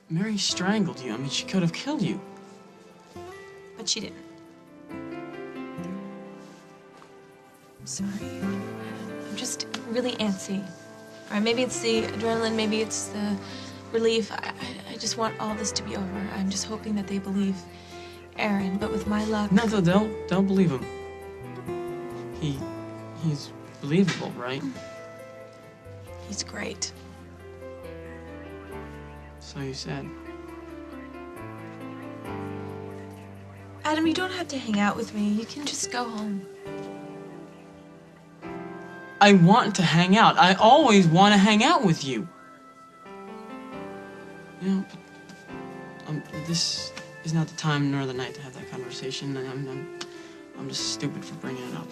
Mary strangled you. I mean, she could have killed you. But she didn't. I'm sorry. I'm just really antsy. All right, maybe it's the adrenaline, maybe it's the relief. I just want all this to be over. I'm just hoping that they believe Aaron, but with my luck... No, don't believe him. He's believable, right? He's great. So you said. Adam, you don't have to hang out with me. You can just go home. I want to hang out. I always want to hang out with you. You know, but, this is not the time nor the night to have that conversation. I'm just stupid for bringing it up.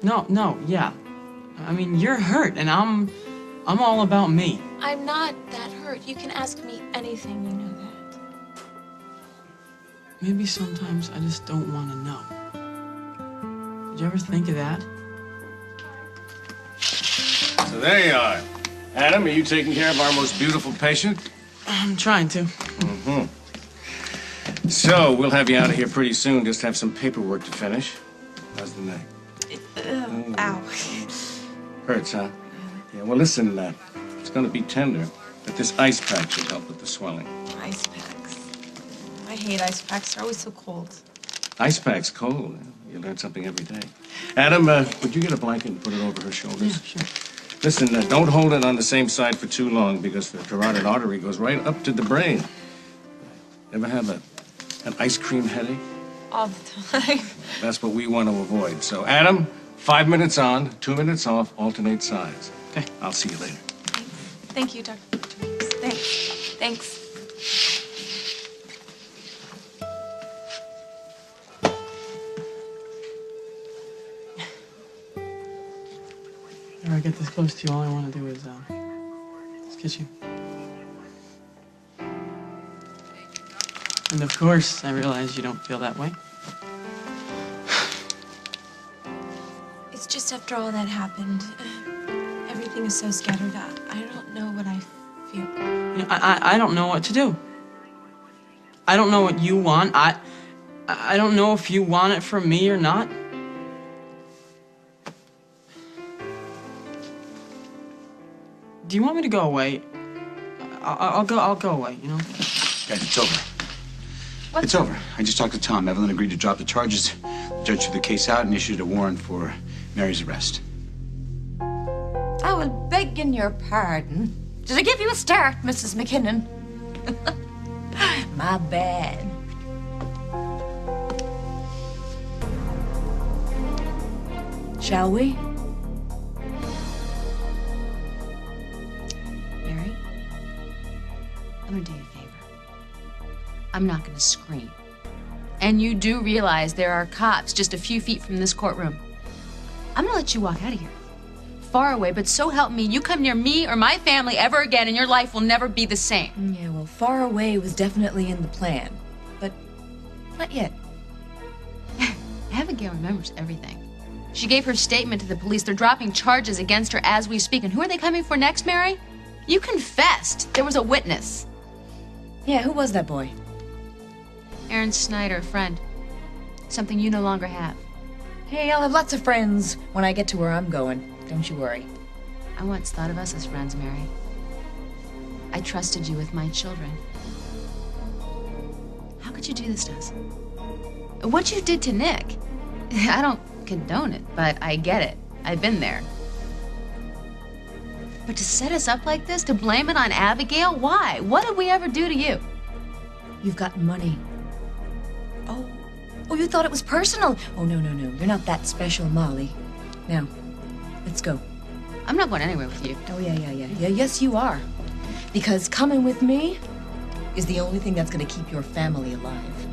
No, yeah. I mean, you're hurt, and I'm all about me. I'm not that hurt. You can ask me anything, you know that. Maybe sometimes I just don't want to know. Did you ever think of that? So there you are. Adam, are you taking care of our most beautiful patient? I'm trying to. So, we'll have you out of here pretty soon. Just have some paperwork to finish. How's the neck? Ow. Hurts, huh? Yeah, well, listen, it's gonna be tender, but this ice pack should help with the swelling. Ice packs. I hate ice packs. They're always so cold. Ice pack's cold. You learn something every day. Adam, would you get a blanket and put it over her shoulders? Yeah, sure. Listen, don't hold it on the same side for too long because the carotid artery goes right up to the brain. Ever have an ice cream headache? All the time. That's what we want to avoid. So, Adam, 5 minutes on, 2 minutes off, alternate sides. Okay. I'll see you later. Thank you, Dr. Thanks. If I get this close to you, all I want to do is kiss you. And of course, I realize you don't feel that way. It's just after all that happened, everything is so scattered. I don't know what I feel. You know, I don't know what to do. I don't know what you want. I don't know if you want it from me or not. Do you want me to go away? I'll go away, you know? Guys, it's over. What? It's over. I just talked to Tom. Evelyn agreed to drop the charges. The judge threw the case out and issued a warrant for Mary's arrest. I will begging your pardon. Did I give you a start, Mrs. McKinnon? My bad. Shall we? Mary, I'm gonna do you a favor. I'm not gonna scream. And you do realize there are cops just a few feet from this courtroom. I'm gonna let you walk out of here. Far away, but so help me, you come near me or my family ever again and your life will never be the same. Yeah, well, far away was definitely in the plan. But not yet. Abigail remembers everything. She gave her statement to the police. They're dropping charges against her as we speak. And who are they coming for next, Mary? You confessed. There was a witness. Yeah, who was that boy? Aaron Snyder, a friend. Something you no longer have. Hey, I'll have lots of friends when I get to where I'm going. Don't you worry. I once thought of us as friends, Mary. I trusted you with my children. How could you do this to us? What you did to Nick, I don't condone it, but I get it. I've been there. But to set us up like this, to blame it on Abigail, why? What did we ever do to you? You've got money. Oh, you thought it was personal? Oh, no. You're not that special, Molly. Now, let's go. I'm not going anywhere with you. Oh, yeah. Yes, you are. Because coming with me is the only thing that's going to keep your family alive.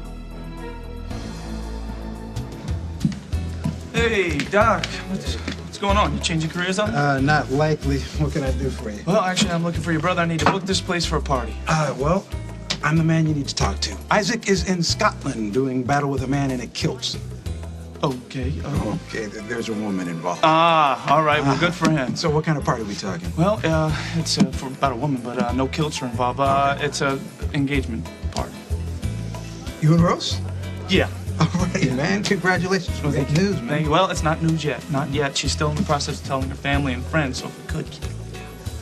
Hey, Doc. What's going on? You changing careers on? Not likely. What can I do for you? Well, actually, I'm looking for your brother. I need to book this place for a party. Well, I'm the man you need to talk to. Isaac is in Scotland doing battle with a man in a kilt. Okay. Okay, there's a woman involved. Ah, all right. Well, good for him. So what kind of party are we talking? Well, it's for about a woman, but no kilts are involved. It's a engagement party. You and Rose? Yeah. All right, man. Congratulations. Big news, man. Thank you. Well, it's not news yet. Not yet. She's still in the process of telling her family and friends, so if we could keep it.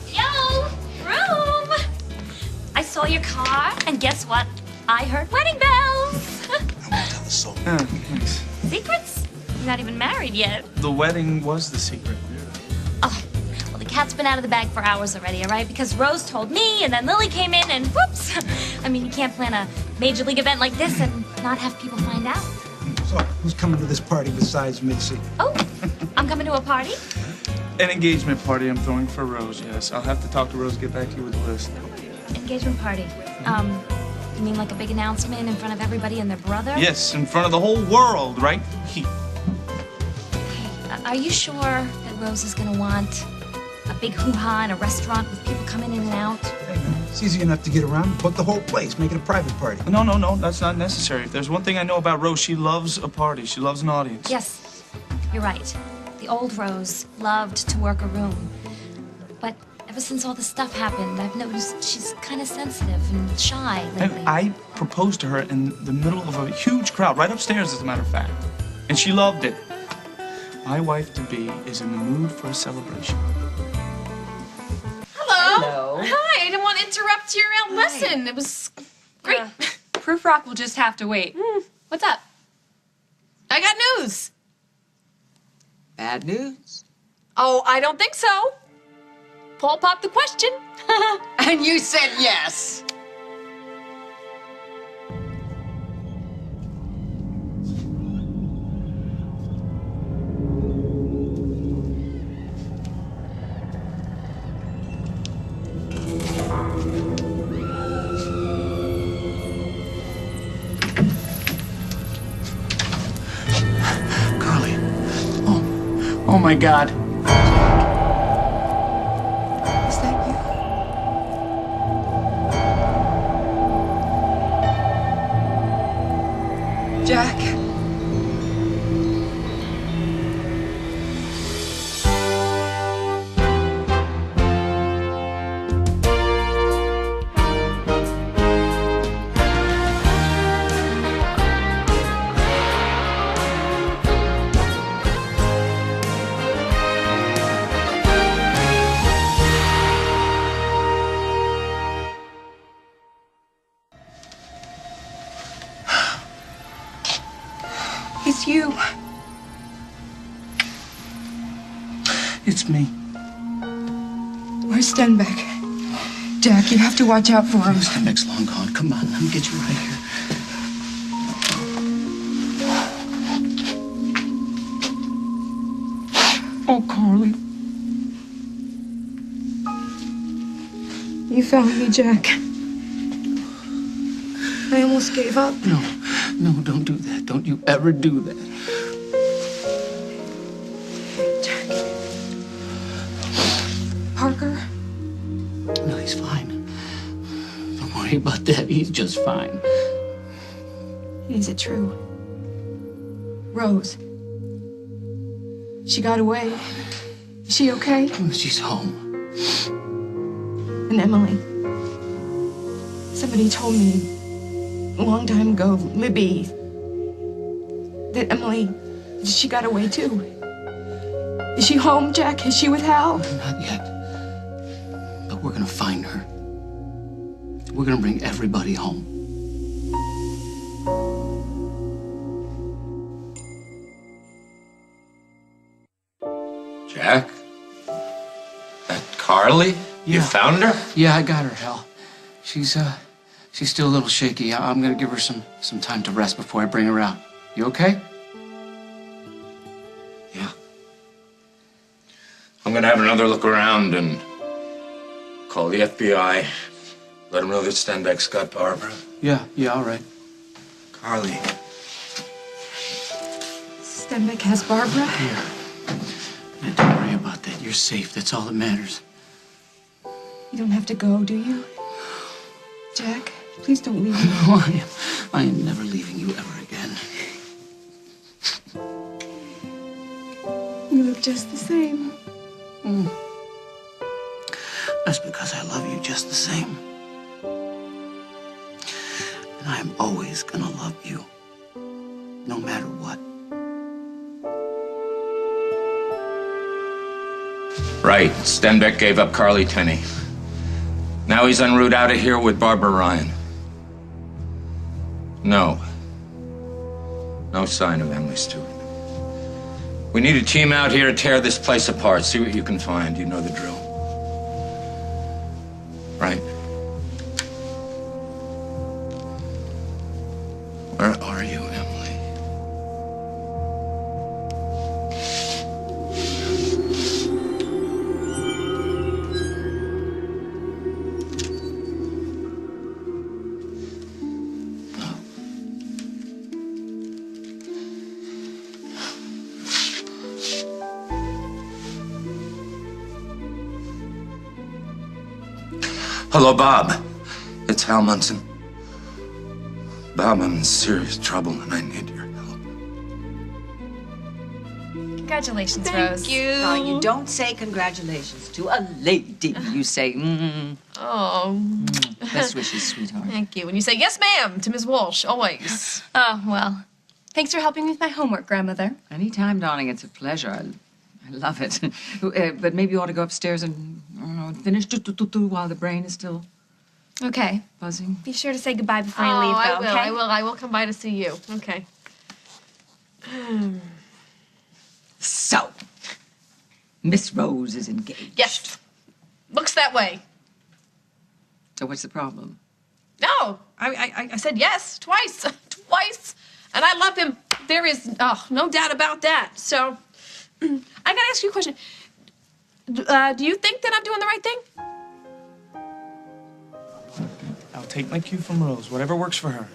Yo, room! I saw your car, and guess what? I heard wedding bells. I won't tell a soul. Thanks. Secrets? You're not even married yet. The wedding was the secret. Oh, well, the cat's been out of the bag for hours already, all right? Because Rose told me, and then Lily came in, and whoops! I mean, you can't plan a major league event like this and not have people find out. So, who's coming to this party besides Mitzi? Oh, I'm coming to a party? An engagement party I'm throwing for Rose, yes. I'll have to talk to Rose, get back to you with the list. Engagement party. You mean like a big announcement in front of everybody and their brother? Yes, in front of the whole world, right here. Are you sure that Rose is gonna want a big hoo-ha in a restaurant with people coming in and out? Hey, man, it's easy enough to get around. Book the whole place. Make it a private party. No, that's not necessary. If there's one thing I know about Rose, she loves a party. She loves an audience. Yes, you're right. The old Rose loved to work a room. But ever since all this stuff happened, I've noticed she's kind of sensitive and shy lately. I proposed to her in the middle of a huge crowd, right upstairs, as a matter of fact. And she loved it. My wife-to-be is in the mood for a celebration. Hello. Hi, I didn't want to interrupt your lesson. It was great. Yeah. Proof rock will just have to wait. What's up? I got news. Bad news? Oh, I don't think so. Paul popped the question. And you said yes. Carly. Oh my God. Is that you? Jack. It's you. It's me. Where's Stenbeck? Jack, you have to watch out for him. Stenbeck's long gone. Come on, let me get you right here. Oh, Carly. You found me, Jack. I almost gave up. No, don't do that. Don't you ever do that. Jack. Parker? No, he's fine. Don't worry about that. He's just fine. Is it true? Rose. She got away. Is she okay? She's home. And Emily. Somebody told me a long time ago, Libby, that Emily, she got away too. Is she home, Jack? Is she with Hal? Not yet. But we're gonna find her. We're gonna bring everybody home. Jack? That Carly? You found her? Yeah, I got her, Hal. She's still a little shaky. I'm gonna give her some time to rest before I bring her out. You okay? Yeah. I'm gonna have another look around and call the FBI. Let them know that Stenbeck's got Barbara. Yeah, all right. Carly. Stenbeck has Barbara? Yeah. Don't worry about that. You're safe. That's all that matters. You don't have to go, do you? Jack, please don't leave me. No, I am never leaving you ever again. just the same. That's because I love you just the same. And I am always gonna love you, no matter what. Right. Stenbeck gave up Carly Tenney. Now he's en route out of here with Barbara Ryan. No. No sign of Emily Stewart. We need a team out here to tear this place apart. See what you can find. You know the drill. Right? Where are you, Emily? Hello, Bob. It's Hal Munson. Bob, I'm in serious trouble and I need your help. Congratulations, Thank Rose. you. Now, you don't say congratulations to a lady. You say, Oh. Best wishes, sweetheart. Thank you. And you say, yes, ma'am, to Ms. Walsh, always. Oh, well. Thanks for helping me with my homework, Grandmother. Anytime, darling. It's a pleasure. I love it. But maybe you ought to go upstairs and, I don't know, finish while the brain is still Okay. buzzing. Be sure to say goodbye before you leave, though, okay? I will come by to see you. Okay. So, Miss Rose is engaged. Yes. Looks that way. So what's the problem? No, I said yes twice. Twice. And I love him. There is no doubt about that. So, I gotta ask you a question. Do you think that I'm doing the right thing? I'll take my cue from Rose. Whatever works for her.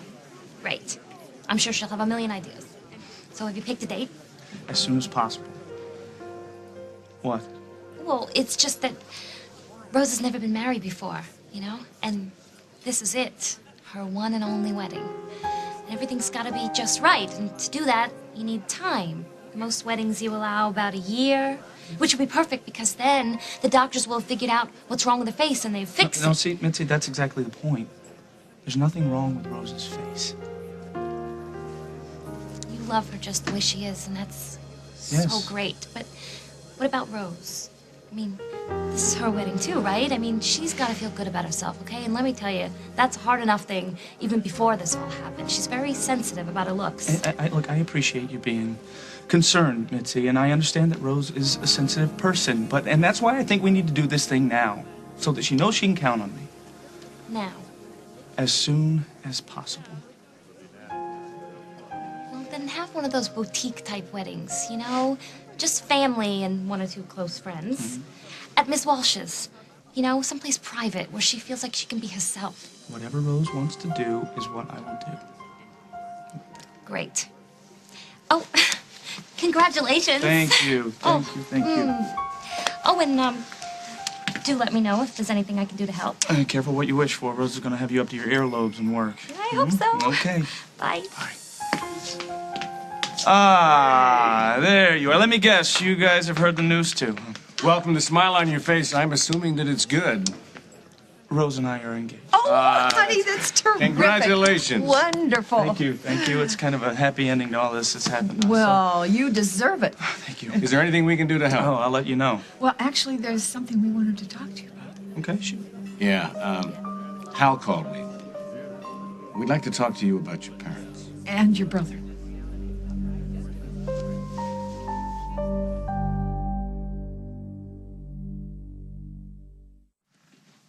Right. I'm sure she'll have a million ideas. So have you picked a date? As soon as possible. What? Well, it's just that Rose has never been married before, you know? And this is it. Her one and only wedding. And everything's gotta be just right. And to do that, you need time. Most weddings you allow about a year, which would be perfect because then the doctors will have figured out what's wrong with her face and they've fixed No, it. see, Mitzi, that's exactly the point. There's nothing wrong with Rose's face. You love her just the way she is, and that's Yes. so great. But what about Rose? I mean, this is her wedding too, right? I mean, she's got to feel good about herself, okay? And let me tell you, that's a hard enough thing even before this all happened. She's very sensitive about her looks. Look, I appreciate you being concerned, Mitzi, and I understand that Rose is a sensitive person, and that's why I think we need to do this thing now, so that she knows she can count on me. Now. As soon as possible. Well, then have one of those boutique-type weddings, you know? Just family and one or two close friends. At Miss Walsh's. You know, someplace private where she feels like she can be herself. Whatever Rose wants to do is what I will do. Great. Oh, congratulations. Thank you. Thank you. Oh, and, do let me know if there's anything I can do to help. Careful what you wish for. Rose is going to have you up to your earlobes and work. I hope so. Okay. Bye. Ah, there you are. Let me guess. You guys have heard the news too. Well, from the smile on your face, I'm assuming that it's good. Rose and I are engaged. Oh, honey, that's terrific. Congratulations. Wonderful. Thank you. Thank you. It's kind of a happy ending to all this that's happened. Now, Well, you deserve it. thank you. Is there anything we can do to help? Oh, I'll let you know. Well, actually, there's something we wanted to talk to you about. Okay, shoot. Yeah, Hal called me. We'd like to talk to you about your parents. And your brother.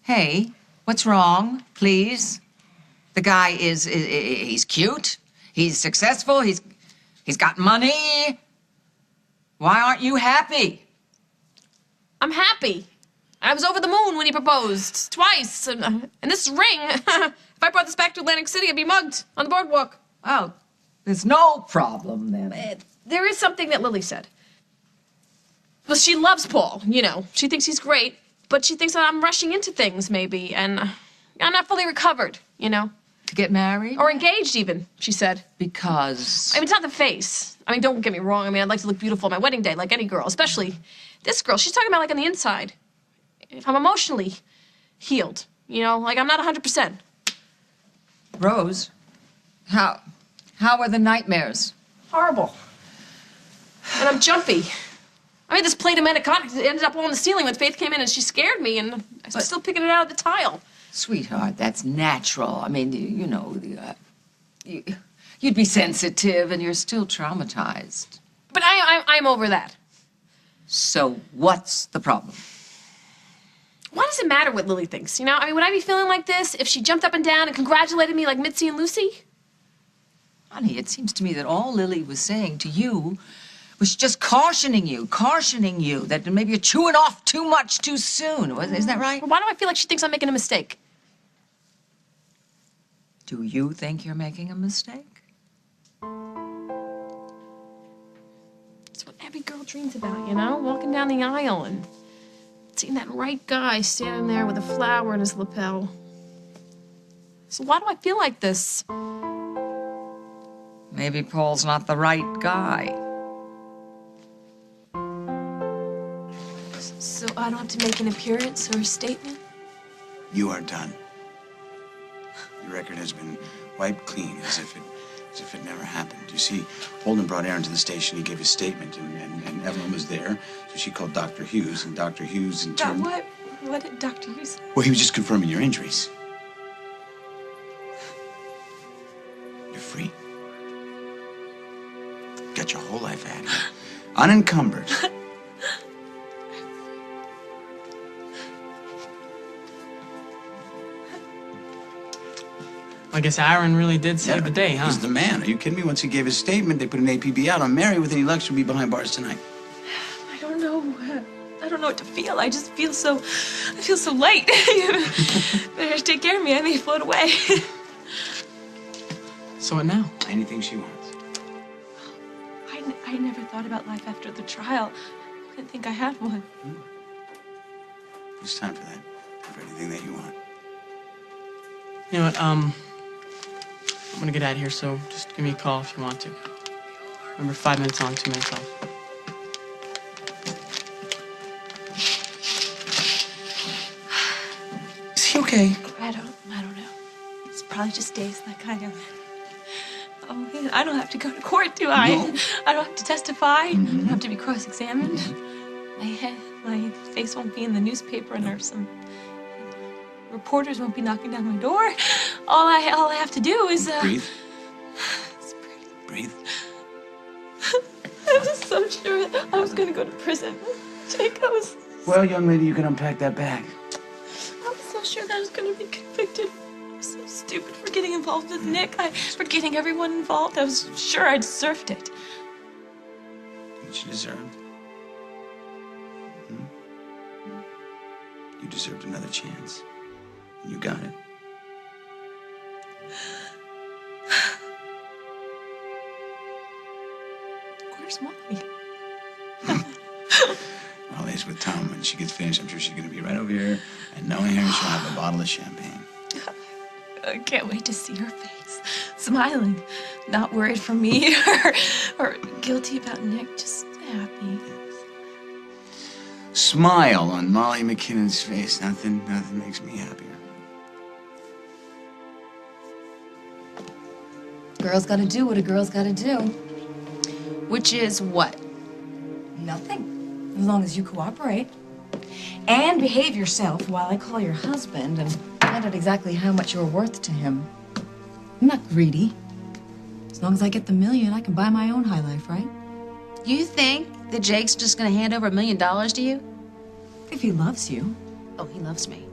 Hey, what's wrong? Please? The guy he's cute. He's successful. He's got money. Why aren't you happy? I'm happy. I was over the moon when he proposed. Twice. And this ring, if I brought this back to Atlantic City, I'd be mugged on the boardwalk. Well, there's no problem then. There is something that Lily said. Well, she loves Paul, you know. She thinks he's great, but she thinks that I'm rushing into things, maybe, and I'm not fully recovered, you know. To get married? Or engaged, even, she said. Because... I mean, it's not the face. I mean, don't get me wrong. I mean, I'd like to look beautiful on my wedding day, like any girl, especially this girl. She's talking about, like, on the inside. If I'm emotionally healed, you know, like, I'm not 100%. Rose, how are the nightmares? Horrible. And I'm jumpy. I made this plate of manicotti. It ended up on the ceiling when Faith came in, and she scared me, and I'm still picking it out of the tile. Sweetheart, that's natural. I mean, you know, you'd be sensitive, and you're still traumatized. But I'm over that. So what's the problem? Why does it matter what Lily thinks, you know? I mean, would I be feeling like this if she jumped up and down and congratulated me like Mitzi and Lucy? Honey, it seems to me that all Lily was saying to you was just cautioning you that maybe you're chewing off too much too soon. Isn't that right? Why do I feel like she thinks I'm making a mistake? Do you think you're making a mistake? It's what every girl dreams about, you know? Walking down the aisle and seeing that right guy standing there with a flower in his lapel. So why do I feel like this? Maybe Paul's not the right guy. So I don't have to make an appearance or a statement? You are done. Your record has been wiped clean, as if it never happened. You see, Holden brought Aaron to the station. He gave his statement, and Evelyn was there, so she called Dr. Hughes, and Dr. Hughes in turn... What did Dr. Hughes say? Well, he was just confirming your injuries. You're free. Got your whole life ahead of you. Unencumbered. I guess Aaron really did save the day, huh? He's the man. Are you kidding me? Once he gave his statement, they put an APB out on Mary. With any luck, she'll be behind bars tonight. I don't know. I don't know what to feel. I just feel so light. Better take care of me. I may float away. So what now? Anything she wants. I never thought about life after the trial. I didn't think I had one. It's time for that. For anything that you want. You know what, I'm gonna get out of here, so just give me a call if you want to. Remember, 5 minutes on, 2 minutes off. Is he okay? I don't know. It's probably just days like I am. Oh, man, I don't have to go to court, do I? No. I don't have to testify. I don't have to be cross-examined. My face won't be in the newspaper, and there's some reporters won't be knocking down my door. All I have to do is Breathe. Breathe. I was so sure I was going to go to prison. Jake, I was... Well, young lady, you can unpack that bag. I was so sure that I was going to be convicted. I was so stupid for getting involved with Nick. For getting everyone involved. I was sure I deserved it. What you deserved. You deserved another chance. And you got it. Where's Molly? Molly's with Tom. When she gets finished, I'm sure she's going to be right over here. And knowing her, she'll have a bottle of champagne. I can't wait to see her face. Smiling. Not worried for me or guilty about Nick. Just happy. Smile on Molly McKinnon's face. Nothing makes me happier. Girl's gotta do what a girl's gotta do. Which is what? Nothing. As long as you cooperate. And behave yourself while I call your husband and find out exactly how much you're worth to him. I'm not greedy. As long as I get the $1 million, I can buy my own high life, right? You think that Jake's just gonna hand over $1 million to you? If he loves you. Oh, he loves me.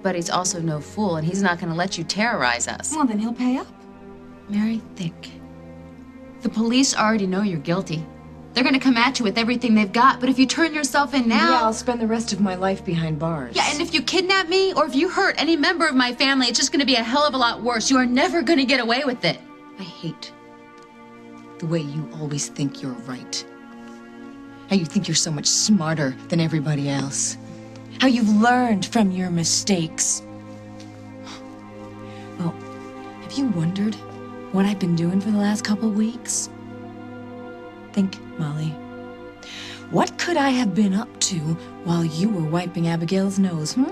But he's also no fool, and he's not gonna let you terrorize us. Well, then he'll pay up. Mary, think. The police already know you're guilty. They're gonna come at you with everything they've got, but if you turn yourself in now... Yeah, I'll spend the rest of my life behind bars. Yeah, and if you kidnap me, or if you hurt any member of my family, it's just gonna be a hell of a lot worse. You are never gonna get away with it. I hate the way you always think you're right. How you think you're so much smarter than everybody else. How you've learned from your mistakes. Well, you wondered what I've been doing for the last couple of weeks? Think, Molly. What could I have been up to while you were wiping Abigail's nose, How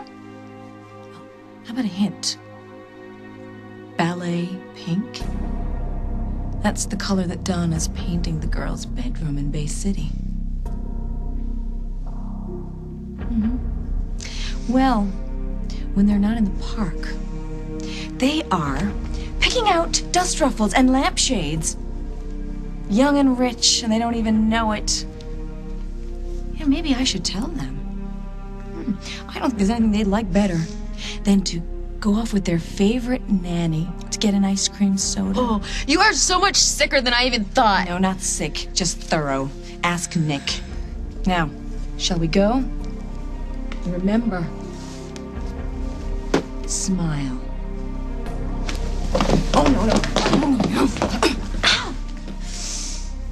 about a hint? Ballet pink? That's the color that Don is painting the girls' bedroom in Bay City. Well, when they're not in the park, they are picking out dust ruffles and lampshades. Young and rich, and they don't even know it. Yeah, maybe I should tell them. I don't think there's anything they'd like better than to go off with their favorite nanny to get an ice cream soda. Oh, you are so much sicker than I even thought. No, not sick, just thorough. Ask Nick. Now, shall we go? Remember, smile. Oh, no. Ow.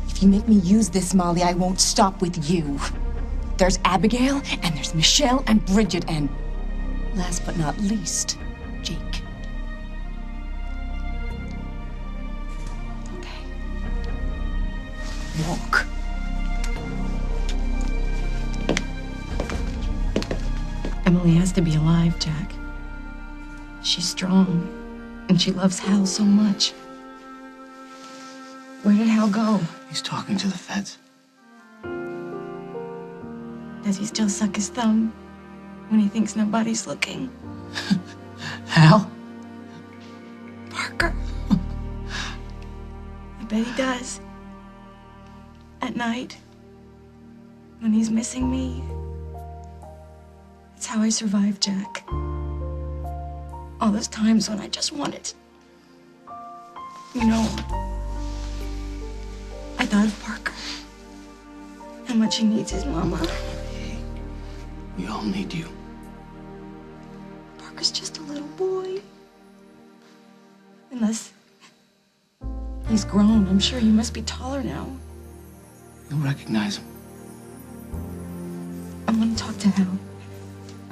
If you make me use this, Molly, I won't stop with you. There's Abigail, and there's Michelle, and Bridget, and last but not least, Jake. Okay. Walk. Emily has to be alive, Jack. She's strong, and she loves Hal so much. Where did Hal go? He's talking to the feds. Does he still suck his thumb when he thinks nobody's looking? Hal? Parker. I bet he does. At night, when he's missing me. It's how I survived, Jack. All those times when I just wanted, I thought of Parker. How much he needs his mama. Hey, we all need you. Parker's just a little boy. Unless he's grown. I'm sure he must be taller now. You'll recognize him. I want to talk to Hal.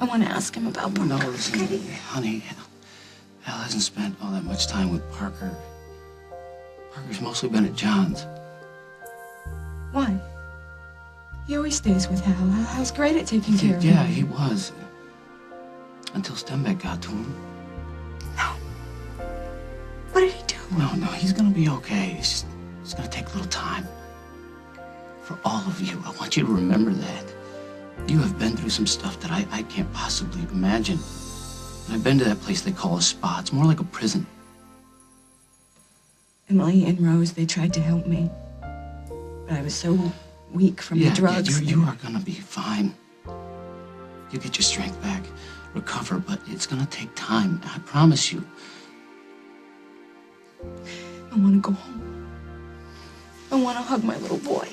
I want to ask him about Parker. No, listen, honey. Hal hasn't spent all that much time with Parker. Parker's mostly been at John's. Why? He always stays with Hal. Hal's great at taking care of him. Yeah, he was. Until Stenbeck got to him. No. What did he do? No, he's gonna be okay. It's gonna take a little time. For all of you, I want you to remember that. You have been through some stuff that I can't possibly imagine. I've been to that place they call a spa. It's more like a prison. Emily and Rose, they tried to help me. But I was so weak from the drugs. You are gonna be fine. You get your strength back, recover, but it's gonna take time. I promise you. I want to go home. I want to hug my little boy.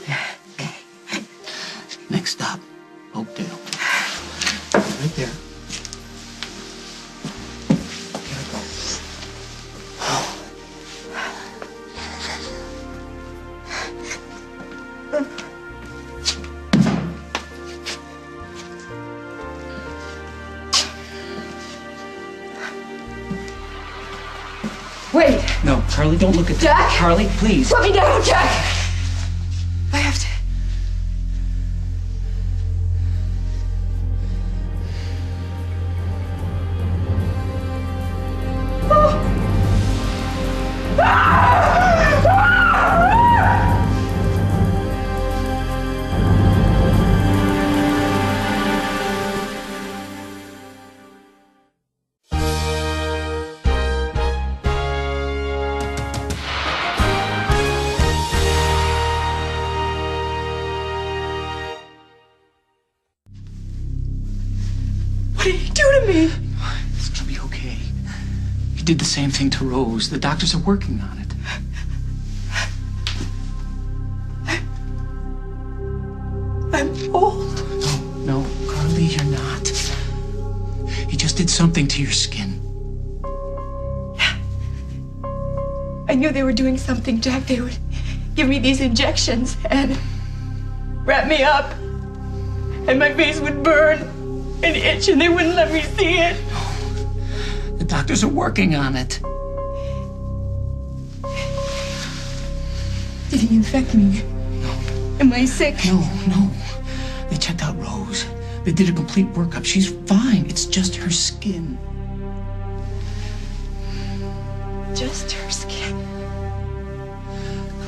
Okay. Next stop, Oakdale. Right there. Gotta go. Wait! No, Carly, don't look at Jack! that. Carly, please. Put me down, Jack! I have to. What did he do to me? It's gonna be okay. He did the same thing to Rose. The doctors are working on it. I'm old. No, Carly, you're not. He just did something to your skin. I knew they were doing something, Jack. They would give me these injections and wrap me up. And my face would burn and itch, and they wouldn't let me see it. The doctors are working on it. Did he infect me? No. Am I sick? No. They checked out Rose. They did a complete workup. She's fine. It's just her skin. Just her skin.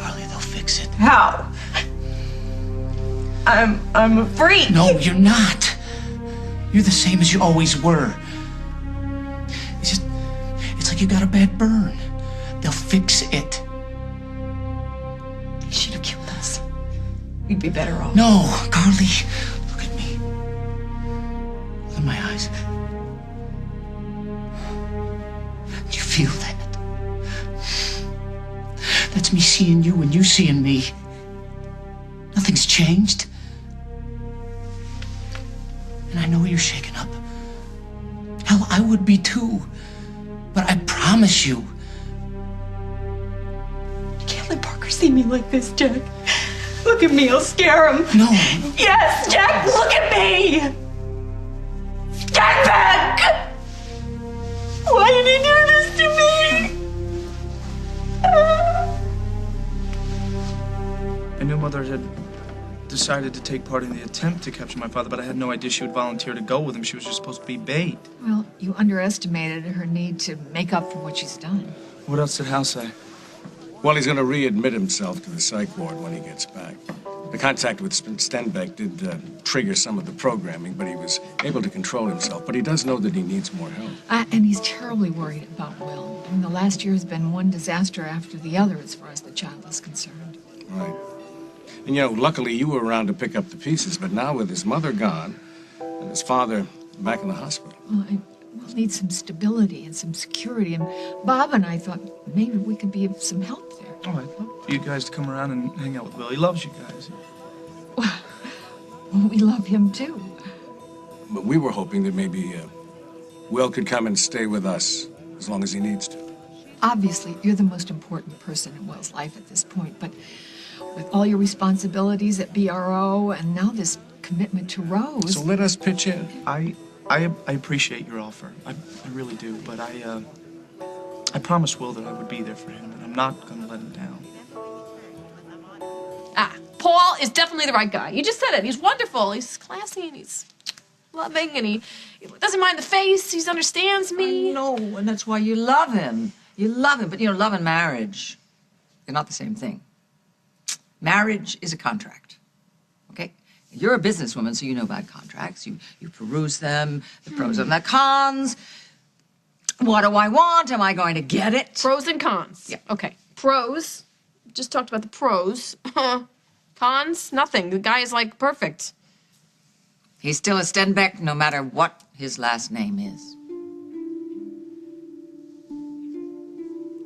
Carly, they'll fix it. How? I'm a freak. No, you're not. You're the same as you always were. It's like you got a bad burn. They'll fix it. He should have killed us. We'd be better off. No, Carly, look at me. Look in my eyes. Do you feel that? That's me seeing you and you seeing me. Nothing's changed. And I know you're shaken up. Hell, I would be too. But I promise you. You can't let Parker see me like this, Jack. Look at me, I'll scare him. No. Yes, Jack, look at me! Stand back! Why did he do this to me? I knew Mother had decided to take part in the attempt to capture my father, but I had no idea she would volunteer to go with him. She was just supposed to be bait. Well, you underestimated her need to make up for what she's done. What else did Hal say? Well, he's going to readmit himself to the psych ward when he gets back. The contact with Stenbeck did trigger some of the programming, but he was able to control himself. But he does know that he needs more help. And he's terribly worried about Will. I mean, the last year has been one disaster after the other as far as the child is concerned. Right. And, you know, luckily you were around to pick up the pieces, but now with his mother gone and his father back in the hospital. Well, Will needs some stability and some security, and Bob and I thought maybe we could be of some help there. Oh, I'd love for you guys to come around and hang out with Will. He loves you guys. Well, we love him, too. But we were hoping that maybe Will could come and stay with us as long as he needs to. Obviously, you're the most important person in Will's life at this point, but with all your responsibilities at BRO and now this commitment to Rose... So let us pitch in. I appreciate your offer. I really do, but I promised Will that I would be there for him, and I'm not going to let him down. Paul is definitely the right guy. You just said it. He's wonderful. He's classy and he's loving and he doesn't mind the face. He understands me. I know, and that's why you love him. You love him, but you know, love and marriage, they're not the same thing. Marriage is a contract, okay? You're a businesswoman, so you know about contracts. You peruse them, the pros and the cons. What do I want? Am I going to get it? Pros and cons. Yeah. Okay. Pros. Just talked about the pros. Cons? Nothing. The guy is like perfect. He's still a Stenbeck, no matter what his last name is.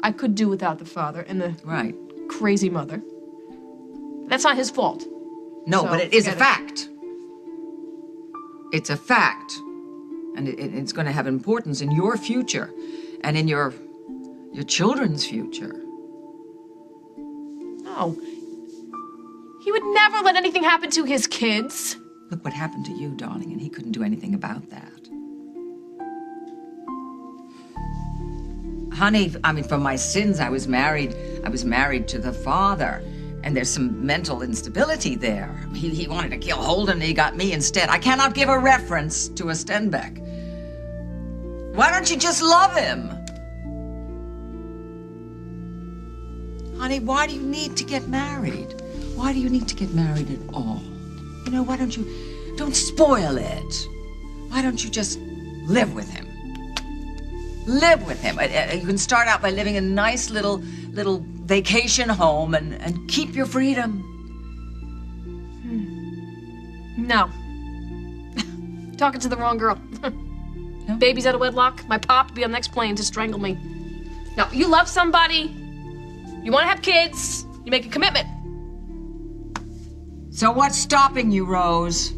I could do without the father and the Right. crazy mother. That's not his fault. No, So, but it is a forget it. fact. It's a fact. And it's going to have importance in your future and in your children's future. No. He would never let anything happen to his kids. Look what happened to you, darling, and he couldn't do anything about that. Honey, I mean, for my sins, I was married to the father. And there's some mental instability there. He wanted to kill Holden, and he got me instead. I cannot give a reference to a Stenbeck. Why don't you just love him? Honey, why do you need to get married? Why do you need to get married at all? You know, don't spoil it. Why don't you just live with him? Live with him. You can start out by living in a nice little vacation home and keep your freedom. No. Talking to the wrong girl. No? Baby's out of wedlock. My pop will be on the next plane to strangle me. No, you love somebody. You want to have kids. You make a commitment. So what's stopping you, Rose?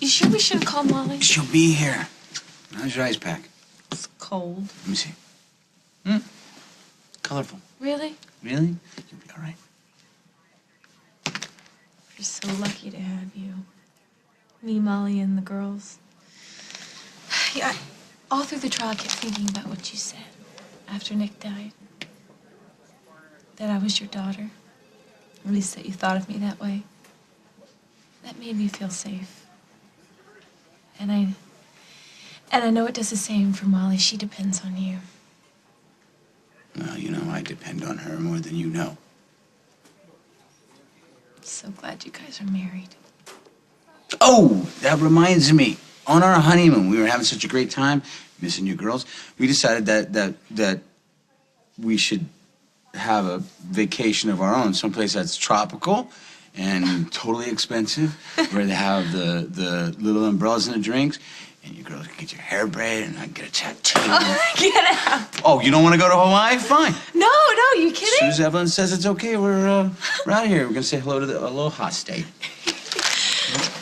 You sure we shouldn't call Molly? She'll be here. How's your ice pack? It's cold. Let me see. Colorful. Really? Really? You'll be all right. We're so lucky to have you. Me, Molly, and the girls. See, all through the trial, I kept thinking about what you said after Nick died. That I was your daughter. Or at least that you thought of me that way. That made me feel safe. And I know it does the same for Molly. She depends on you. Well, you know, I depend on her more than you know. So glad you guys are married. Oh, that reminds me. On our honeymoon, we were having such a great time, missing you girls. We decided that we should have a vacation of our own, someplace that's tropical and totally expensive, where they have the little umbrellas and the drinks, and you girls can get your hair braided, and I can get a tattoo. Oh, get out. Oh, you don't want to go to Hawaii? Fine. No, you kidding? As soon as Evelyn says it's okay, we're out of here. We're gonna say hello to the Aloha State.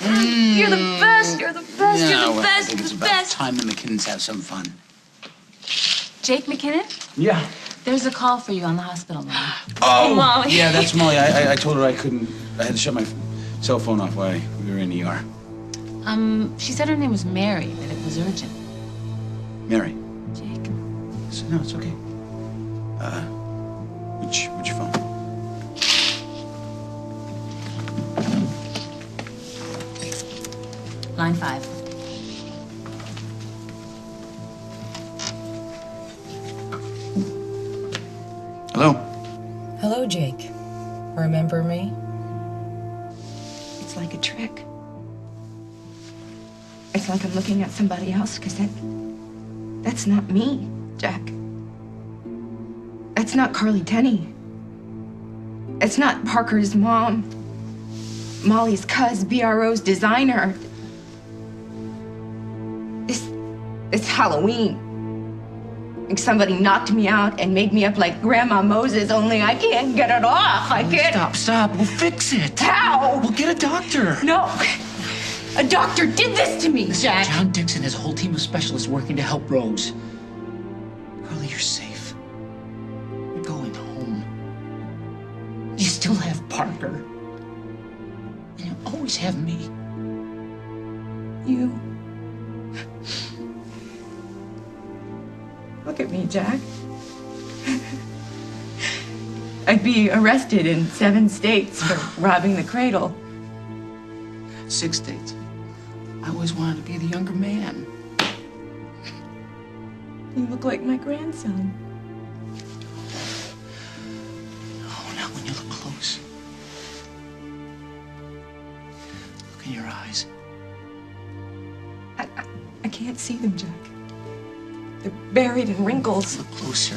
You're the best. You're the best. Yeah, You're the well, best. I think You're it's the about best. time the McKinnons have some fun. Jake McKinnon? Yeah. There's a call for you on the hospital line. Oh, Molly. yeah, that's Molly. I told her I couldn't. I had to shut my cell phone off while we were in ER. She said her name was Mary, that it was urgent. Mary. Jake. No, it's okay. Which phone? Line 5. Hello. Hello, Jake. Remember me? It's like a trick. It's like I'm looking at somebody else, because that's not me, Jack. That's not Carly Tenney. It's not Parker's mom, Molly's cuz, BRO's designer. It's Halloween. Like somebody knocked me out and made me up like Grandma Moses, only I can't get it off. I can't. Stop. We'll fix it. How? We'll get a doctor. No. A doctor did this to me, Jack. John Dixon has a whole team of specialists working to help Rose. Carly, you're safe. You're going home. You still have Parker. And you always have me. You. Look at me, Jack. I'd be arrested in 7 states for robbing the cradle. 6 states. I always wanted to be the younger man. You look like my grandson. Oh, now when you look close. Look in your eyes. I can't see them, Jack. They're buried in wrinkles. Look closer.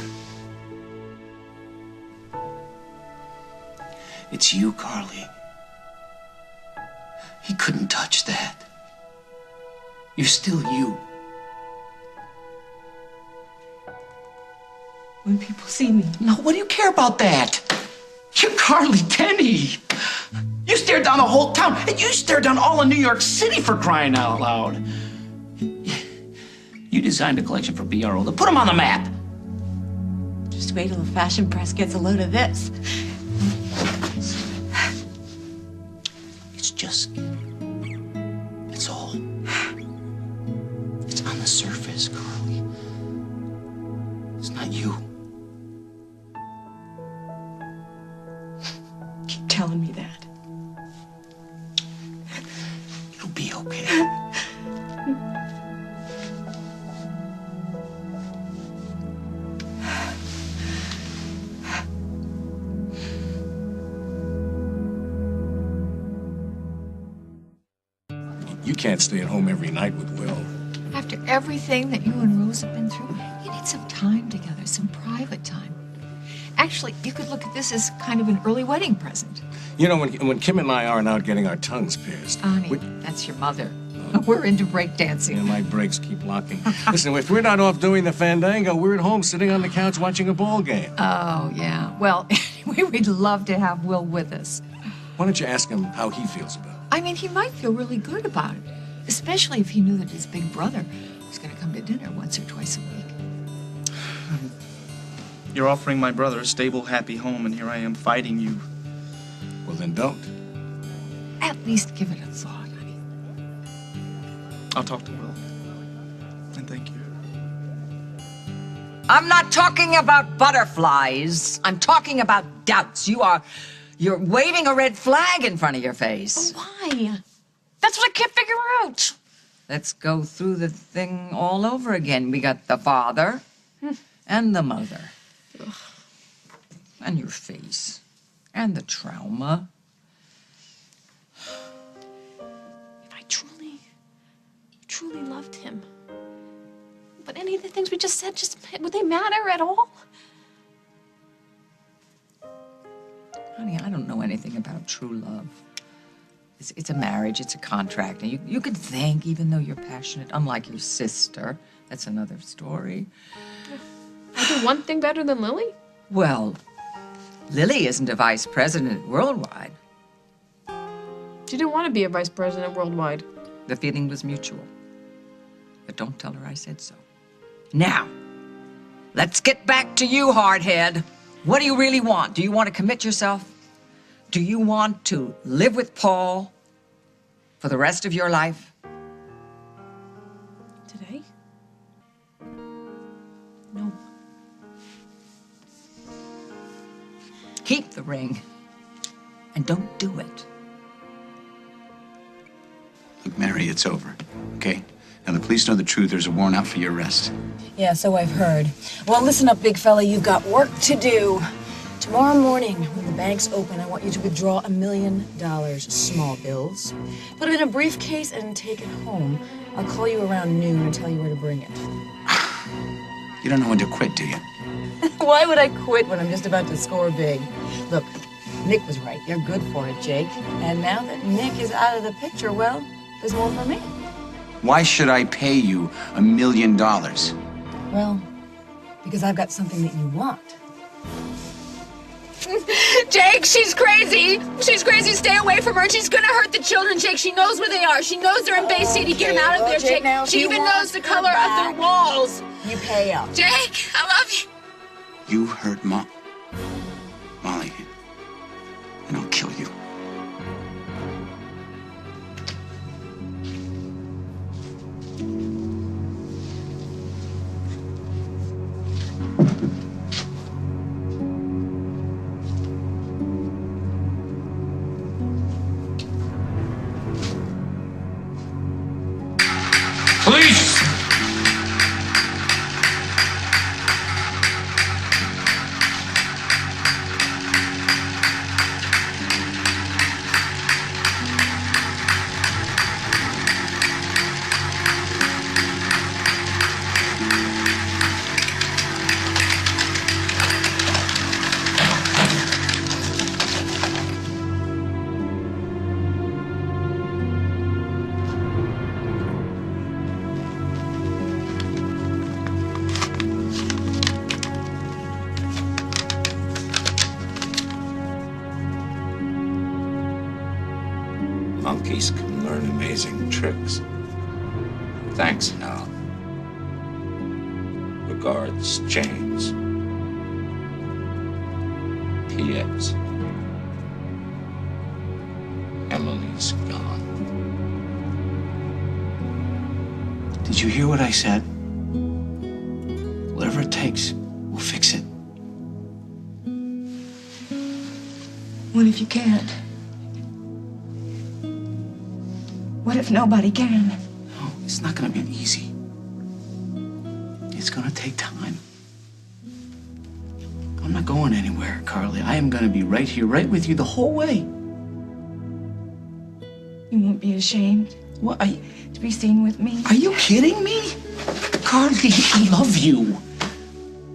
It's you, Carly. He couldn't touch that. You're still you. When people see me. No, what do you care about that? You're Carly Tenney. You stared down the whole town, and you stared down all of New York City, for crying out loud. You designed a collection for BRO to put them on the map. Just wait till the fashion press gets a load of this. It's just skin. It's all. It's on the surface, Carly. It's not you. Keep telling me that. It'll be okay. You can't stay at home every night with Will. After everything that you and Rose have been through, you need some time together, some private time. Actually, you could look at this as kind of an early wedding present. You know, when Kim and I aren't out getting our tongues pierced, Honey, that's your mother. We're into breakdancing. yeah, my brakes keep locking. Listen, if we're not off doing the fandango, we're at home sitting on the couch watching a ball game. Oh, yeah. Well, anyway, we'd love to have Will with us. Why don't you ask him how he feels about it? I mean, he might feel really good about it, especially if he knew that his big brother was going to come to dinner once or twice a week. You're offering my brother a stable, happy home, and here I am fighting you. Well, then don't. At least give it a thought, honey. I'll talk to Will. And thank you. I'm not talking about butterflies. I'm talking about doubts. You're waving a red flag in front of your face. Why? That's what I can't figure out. Let's go through the thing all over again. We got the father and the mother. And your face. And the trauma. If I truly loved him. But any of the things we just said, would they matter at all? Honey, I don't know anything about true love. It's a marriage, it's a contract. And you can think, even though you're passionate, unlike your sister. That's another story. I do one thing better than Lily? Well, Lily isn't a vice president worldwide. She didn't want to be a vice president worldwide. The feeling was mutual. But don't tell her I said so. Now, let's get back to you, hardhead. What do you really want? Do you want to commit yourself? Do you want to live with Paul for the rest of your life? Today? No. Keep the ring. And don't do it. Look, Mary, it's over, okay? Now, the police know the truth. There's a warrant out for your arrest. Yeah, so I've heard. Well, listen up, big fella. You've got work to do. Tomorrow morning, when the bank's open, I want you to withdraw $1 million, small bills. Put it in a briefcase and take it home. I'll call you around noon and tell you where to bring it. You don't know when to quit, do you? Why would I quit when I'm just about to score big? Look, Nick was right. You're good for it, Jake. And now that Nick is out of the picture, well, there's more for me. Why should I pay you $1 million? Well, because I've got something that you want. Jake, she's crazy. She's crazy. Stay away from her. She's gonna hurt the children, Jake. She knows where they are. She knows they're in Bay City. Get them out of there, Jake. Now, She even knows the color of their walls. You pay up. Jake, I love you. You hurt Molly, and I'll kill you. Police! Monkeys can learn amazing tricks. Thanks, Hal. Regards, James. P.S. Emily's gone. Did you hear what I said? Whatever it takes, we'll fix it. What if you can't? What if nobody can? No, it's not gonna be easy. It's gonna take time. I'm not going anywhere, Carly. I am gonna be right here, right with you the whole way. You won't be ashamed? What? To be seen with me? Are you kidding me? Carly, I love you.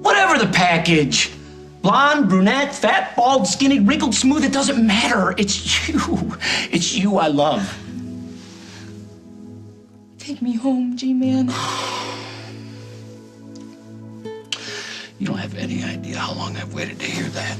Whatever the package. Blonde, brunette, fat, bald, skinny, wrinkled, smooth, it doesn't matter. It's you. It's you I love. Take me home, G-Man. You don't have any idea how long I've waited to hear that.